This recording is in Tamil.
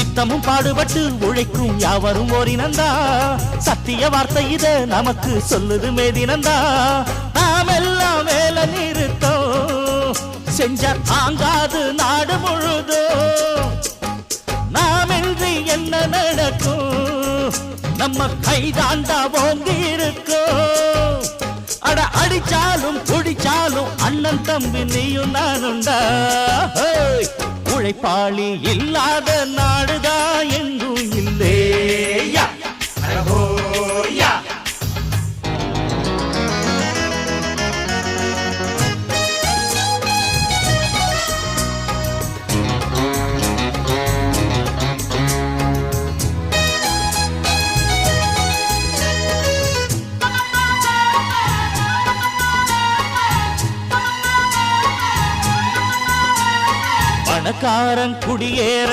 நித்தமும் பாடுபட்டு உழைக்கும் யாவரும் ஓரினந்தா சத்திய வார்த்தை இத நமக்கு சொல்லுது மேதினந்தா நாம் எல்லாம் வேலை நிறுத்தம் செஞ்ச தாங்காது நாடு முழுதோ நாமின்றி என்ன நடக்கும் நம்ம கைதாண்டா ஓங்கி இருக்கும் அட அடிச்சாலும் குடிச்சாலும் அண்ணன் தம்பி நீயும் நானுண்டா உழைப்பாளி இல்லாத நாடுதா எங்கும் இல்லையா பணக்காரன் குடியேற